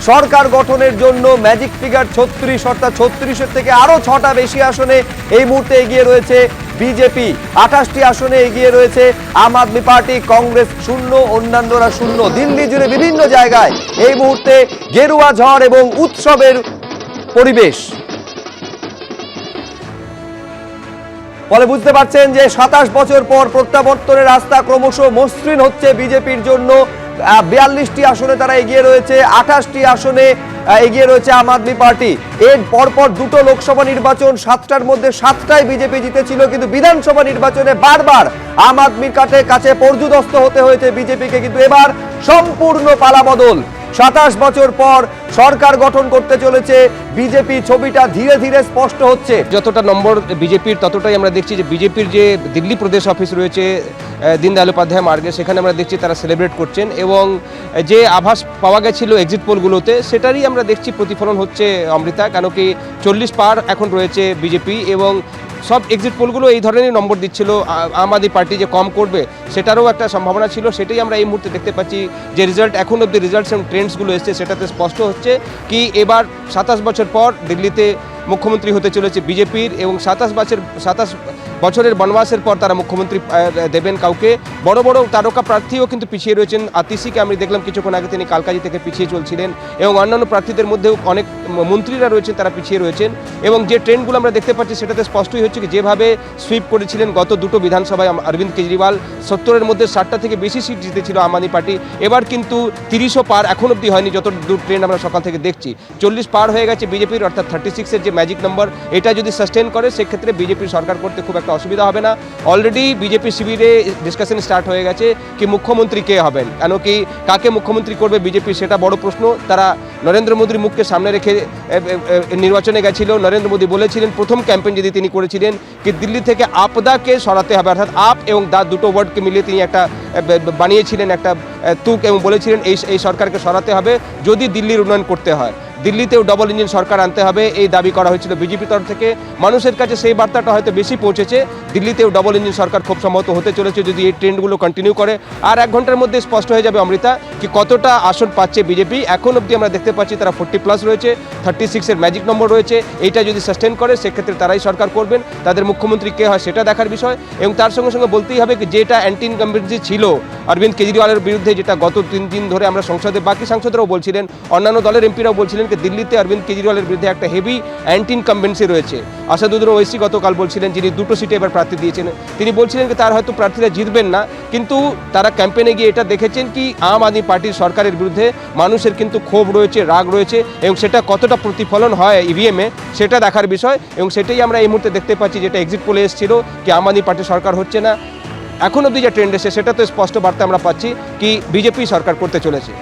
সরকার গঠনের জন্য magic figure 36 অর্থাৎ 36-এর থেকে আরো 6টা বেশি আসনে এই মুহূর্তে এগিয়ে রয়েছে বিজেপি, 28টি আসনে এগিয়ে রয়েছে আম আদমি পার্টি, কংগ্রেস শূন্য, অন্যান্যরা শূন্য। দিল্লি জুড়ে বিভিন্ন জায়গায় এই মুহূর্তে গেরুয়া ঝড় এবং উৎসবের পরিবেশ। ফলে বুঝতে পারছেন যে 27 বছর পর প্রত্যাবর্তনের রাস্তা ক্রমশ মসৃণ হচ্ছে বিজেপির জন্য। 42টি আসনে তারা এগিয়ে রয়েছে, 28টি আসনে এগিয়ে রয়েছে আম আদমি পার্টি। এর পরপর দুটো লোকসভা নির্বাচন, 7টার মধ্যে 7টাই বিজেপি জিতেছিল, কিন্তু বিধানসভা নির্বাচনে বারবার আম আদমির কাছে পর্যুদস্ত হতে হয়েছে বিজেপিকে। কিন্তু এবার সম্পূর্ণ পালাবদল। 27 বছর পর সরকার গঠন করতে চলেছে বিজেপি, ছবিটা ধীরে ধীরে স্পষ্ট হচ্ছে। যতটা নম্বর বিজেপির ততটাই আমরা দেখছি যে বিজেপির যে দিল্লি প্রদেশ অফিস রয়েছে দীনদয়াল উপাধ্যায় মার্গে, সেখানে আমরা দেখছি তারা সেলিব্রেট করছেন এবং যে আভাস পাওয়া গেছিল এক্সিট পোলগুলোতে সেটারই আমরা দেখছি প্রতিফলন হচ্ছে অমৃতা। কেন কি 40 পার এখন রয়েছে বিজেপি এবং সব এক্সিট পোলগুলো এই ধরনের নম্বর দিচ্ছিল আম আদমি পার্টি যে কম করবে সেটারও একটা সম্ভাবনা ছিল। সেটাই আমরা এই মুহূর্তে দেখতে পাচ্ছি যে রিজাল্ট এখন অব্দি রিজাল্টস এবং ট্রেন্ডসগুলো এসছে সেটাতে স্পষ্ট হচ্ছে কি এবার 27 বছর পর দিল্লিতে মুখ্যমন্ত্রী হতে চলেছে বিজেপির এবং 27 বছরের বনবাসের পর তারা মুখ্যমন্ত্রী দেবেন কাউকে। বড় বড় তারকা প্রার্থীও কিন্তু পিছিয়ে রয়েছেন। আতিশিকে আমি দেখলাম কিছুক্ষণ আগে, তিনি কালকাজি থেকে পিছিয়ে চলছিলেন এবং অন্যান্য প্রার্থীদের মধ্যেও অনেক মন্ত্রীরা রয়েছেন তারা পিছিয়ে রয়েছেন। এবং যে ট্রেন্ডগুলো আমরা দেখতে পাচ্ছি সেটাতে স্পষ্টই হচ্ছে কি যেভাবে সুইপ করেছিলেন গত দুটো বিধানসভায় অরবিন্দ কেজরিওয়াল, 70-এর মধ্যে 60টা থেকে বেশি সিট জিতেছিল আম আদমি পার্টি। এবার কিন্তু 30ও পার এখন অব্দি হয়নি, যত দূর ট্রেন্ড আমরা সকাল থেকে দেখছি। 40 পার হয়ে গেছে বিজেপির, অর্থাৎ 36-এর যে ম্যাজিক নম্বর, এটা যদি সাস্টেন করে সেক্ষেত্রে বিজেপির সরকার করতে খুব একটা অসুবিধা হবে না। অলরেডি বিজেপি শিবিরে ডিসকাশন স্টার্ট হয়ে গেছে কি মুখ্যমন্ত্রী কে হবেন, কেন কি কাকে মুখ্যমন্ত্রী করবে বিজেপি সেটা বড় প্রশ্ন। তারা নরেন্দ্র মোদীর মুখকে সামনে রেখে নির্বাচনে গেছিল। নরেন্দ্র মোদী বলেছিলেন প্রথম ক্যাম্পেইন যদি তিনি করেছিলেন কি দিল্লি থেকে আপদাকে সরাতে হবে, অর্থাৎ আপ এবং দা দুটো ওয়ার্ডকে মিলিয়ে তিনি একটা বানিয়েছিলেন একটা তুক এবং বলেছিলেন এই সরকারকে সরাতে হবে যদি দিল্লির উন্নয়ন করতে হয়। দিল্লিতেও ডবল ইঞ্জিন সরকার আনতে হবে এই দাবি করা হয়েছিল বিজেপির তরফ থেকে। মানুষের কাছে সেই বার্তাটা হয়তো বেশি পৌঁছেছে। দিল্লিতেও ডবল ইঞ্জিন সরকার খুব সম্ভবত হতে চলেছে যদি এই ট্রেন্ডগুলো কন্টিনিউ করে। আর 1 ঘন্টার মধ্যে স্পষ্ট হয়ে যাবে অমৃতা কি কতটা আসন পাচ্ছে বিজেপি। এখন অবধি আমরা দেখতে পাচ্ছি তারা 40+ রয়েছে, 36-এর ম্যাজিক নম্বর রয়েছে। এইটা যদি সাস্টেন করে সেক্ষেত্রে তারাই সরকার করবেন। তাদের মুখ্যমন্ত্রী কে হয় সেটা দেখার বিষয়। এবং তার সঙ্গে সঙ্গে বলতেই হবে কি যেটা অ্যান্টি ইনকামবেন্সি ছিল অরবিন্দ কেজরিওয়ালের বিরুদ্ধে, যেটা গত 3 দিন ধরে আমরা সংসদে বাকি সাংসদরাও বলছিলেন, অন্যান্য দলের এমপিরাও বলছিলেন যে দিল্লিতে অরবিন্দ কেজরিওয়ালের বিরুদ্ধে একটা হেভি অ্যান্টি ইনকামবেন্সি রয়েছে। আসাদুদ্দিন ওয়াইসি গতকাল বলছিলেন, যিনি 2টো সিটে এবার প্রার্থী দিয়েছেন, তিনি বলছিলেন যে তার হয়তো প্রার্থীরা জিতবেন না, কিন্তু তারা ক্যাম্পেইনে গিয়ে এটা দেখেছেন কি আম আদমি পার্টির সরকারের বিরুদ্ধে মানুষের কিন্তু ক্ষোভ রয়েছে, রাগ রয়েছে এবং সেটা কতটা প্রতিফলন হয় ইভিএমে সেটা দেখার বিষয়। এবং সেটাই আমরা এই মুহূর্তে দেখতে পাচ্ছি, যেটা এক্সিট পোলে এসেছিল কি আম আদমি পার্টির সরকার হচ্ছে না, এখন অবধি যে ট্রেন্ড এসে সেটা তো স্পষ্ট বার্তা আমরা পাচ্ছি কি বিজেপি সরকার করতে চলেছে।